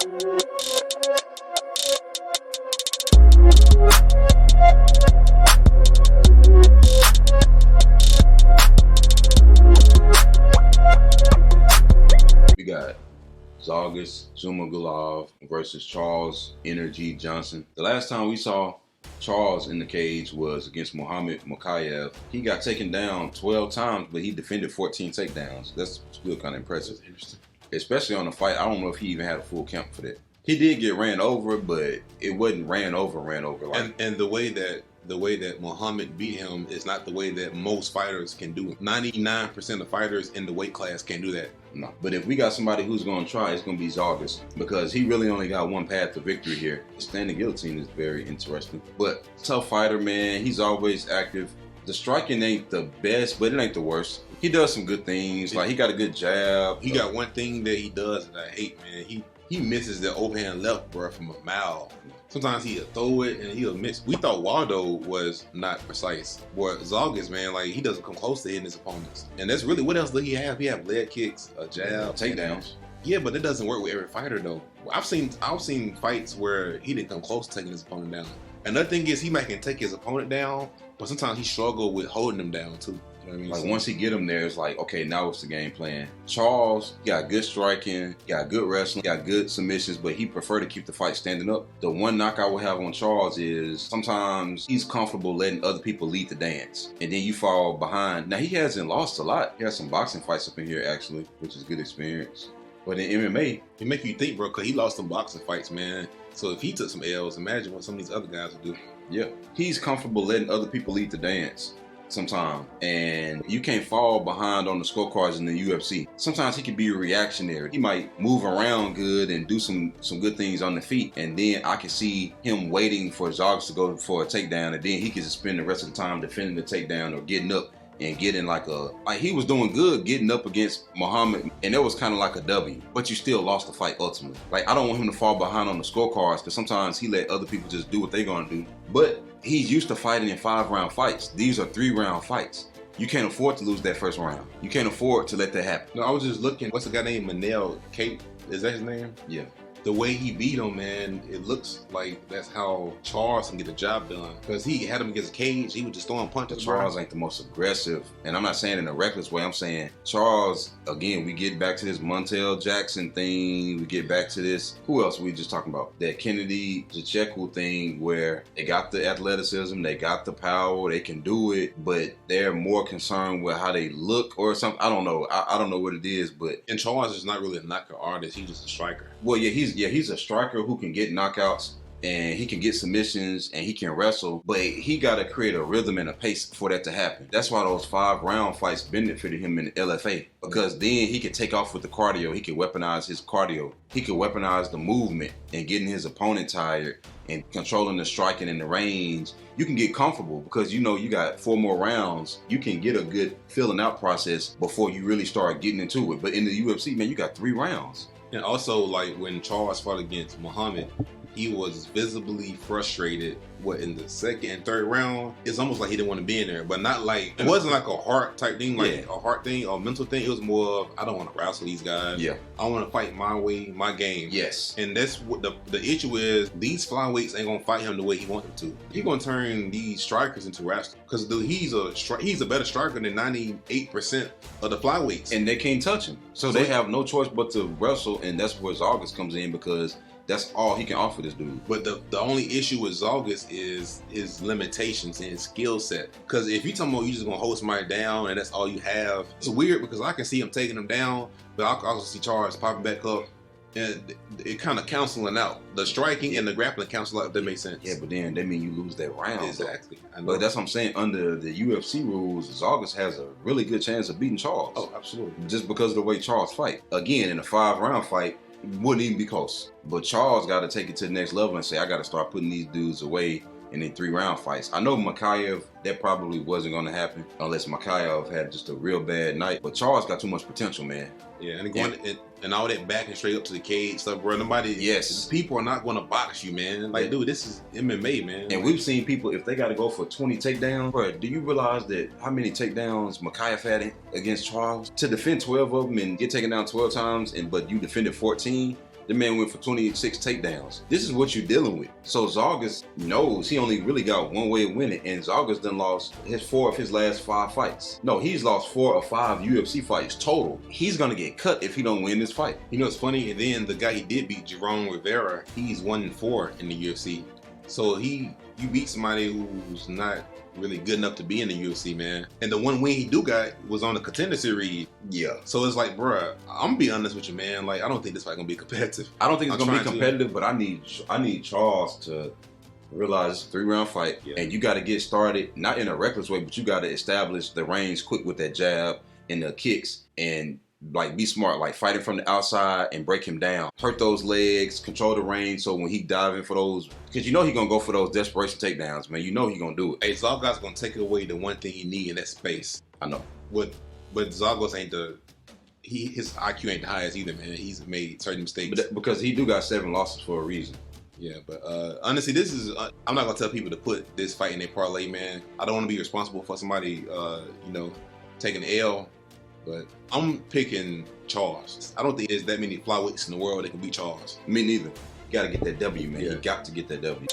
We got Zhalgas Zhumagulov versus Charles Energy Johnson. The last time we saw Charles in the cage was against Muhammad Mokaev. He got taken down 12 times, but he defended 14 takedowns. That's still kind of impressive. That's interesting. Especially on the fight. I don't know if he even had a full count for that. He did get ran over, but it wasn't ran over. Like, and the way that Muhammad beat him is not the way that most fighters can do it. 99% of fighters in the weight class can't do that. no. But if we got somebody who's going to try, it's going to be Zhalgas, because he really only got one path to victory here. Standing guillotine is very interesting. But tough fighter, man. He's always active. The striking ain't the best, but it ain't the worst. He does some good things. Like, he got a good jab. He got one thing that he does that I hate, man. He misses the overhand left, bro, from a mile. Sometimes he'll throw it and he'll miss. We thought Waldo was not precise. Boy, Zhalgas, man, like, he doesn't come close to hitting his opponents. And that's really, what else does he have? He have leg kicks, a jab, takedowns. Yeah, but it doesn't work with every fighter, though. I've seen fights where he didn't come close to taking his opponent down. Another thing is, he might can take his opponent down, but sometimes he struggle with holding them down too. You know what I mean? Like, once he get him there, it's like, okay, now what's the game plan? Charles got good striking, got good wrestling, got good submissions, but he prefer to keep the fight standing up. The one knock I would have on Charles is sometimes he's comfortable letting other people lead the dance, and then you fall behind. Now, he hasn't lost a lot. He has some boxing fights up in here, actually, which is good experience. But in MMA, it make you think, bro, because he lost some boxing fights, man. So if he took some L's, imagine what some of these other guys would do. Yeah, he's comfortable letting other people lead the dance sometimes, and you can't fall behind on the scorecards in the UFC. Sometimes he can be reactionary. He might move around good and do some good things on the feet, and then I can see him waiting for Zhalgas to go for a takedown, and then he can just spend the rest of the time defending the takedown or getting up and getting like he was doing good getting up against Muhammad, and that was kind of like a W, but you still lost the fight ultimately. Like, I don't want him to fall behind on the scorecards, because sometimes he let other people just do what they're gonna do. But he's used to fighting in 5-round fights. These are 3-round fights. You can't afford to lose that first round. You can't afford to let that happen. No, I was just looking. What's the guy named Montel? Kate? Is that his name? Yeah. The way he beat him, man, it looks like that's how Charles can get the job done. Because he had him against a cage, he was just throwing punches. Charles ain't the most aggressive, and I'm not saying in a reckless way. I'm saying Charles, again, we get back to this Montel Jackson thing. We get back to this, who else we just talking about? That Kennedy Zhechekwu thing, where they got the athleticism, they got the power, they can do it, but they're more concerned with how they look or something. I don't know. I don't know what it is, but... And Charles is not really a knockout artist. He's just a striker. Well, yeah, he's a striker who can get knockouts, and he can get submissions, and he can wrestle, but he got to create a rhythm and a pace for that to happen. That's why those 5-round fights benefited him in the LFA, because then he could take off with the cardio. He could weaponize his cardio. He could weaponize the movement and getting his opponent tired and controlling the striking and the range. You can get comfortable because you know you got 4 more rounds. You can get a good filling out process before you really start getting into it. But in the UFC, man, you got 3 rounds. And also, like, when Charles fought against Muhammad, he was visibly frustrated. In the second and third round, it's almost like he didn't want to be in there, but not like, it wasn't like a heart type thing, like a heart thing or mental thing. It was more of, I don't want to wrestle these guys. Yeah, I want to fight my way, my game. Yes, and that's what the issue is. These flyweights ain't gonna fight him the way he wants them to. He's gonna turn these strikers into wrestlers, because he's a better striker than 98% of the flyweights, and they can't touch him. So they have no choice but to wrestle, and that's where Zhalgas comes in, because that's all he can offer this dude. But the only issue with Zhalgas is his limitations and his skill set. Because if you talking about you just gonna hold somebody down and that's all you have, it's weird, because I can see him taking him down, but I can also see Charles popping back up, and it kind of canceling out. The striking and the grappling cancel out, if that makes sense. Yeah, but then that means you lose that round. Exactly. But that's what I'm saying. Under the UFC rules, Zhalgas has a really good chance of beating Charles. Oh, absolutely. Just because of the way Charles fight. Again, in a 5-round fight, wouldn't even be close. But Charles got to take it to the next level and say, I got to start putting these dudes away in the 3-round fights. I know Mokaev, that probably wasn't going to happen unless Mokaev had just a real bad night. But Charles got too much potential, man. Yeah, and all that back and straight up to the cage stuff, bro. People are not going to box you, man. Like, dude, this is MMA, man. And we've seen people, if they got to go for 20 takedowns, bro, do you realize that how many takedowns Mokaev had against Charles? To defend 12 of them and get taken down 12 times, but you defended 14, The man went for 26 takedowns. This is what you're dealing with. So Zhalgas knows he only really got one way of winning, and Zhalgas done lost 4 of his last 5 fights. No, he's lost 4 of 5 UFC fights total. He's gonna get cut if he don't win this fight. You know, it's funny, and then the guy he did beat, Jerome Rivera, he's 1-4 in the UFC. So you beat somebody who's not really good enough to be in the UFC, man. And the one win he got was on the Contender Series. Yeah. So it's like, bruh, I'm gonna be honest with you, man. Like, I don't think this fight gonna be competitive. I don't think it's gonna be competitive, but I need Charles to realize it's a 3-round fight, and you got to get started not in a reckless way, but you got to establish the range quick with that jab and the kicks, and like be smart, like fighting from the outside and break him down, hurt those legs, control the range, so when he dive in for those, because you know he gonna go for those desperation takedowns, man. You know he gonna do it. Hey, Zhalgas gonna take away the one thing he need in that space. I know, but Zhalgas ain't his IQ ain't the highest either, man. He's made certain mistakes, because he do got 7 losses for a reason. Yeah, but honestly, this is I'm not gonna tell people to put this fight in their parlay, man. I don't want to be responsible for somebody taking the L. But I'm picking Charles. I don't think there's that many flyweights in the world that can beat Charles. Me neither. You got to get that W, man. You got to get that W.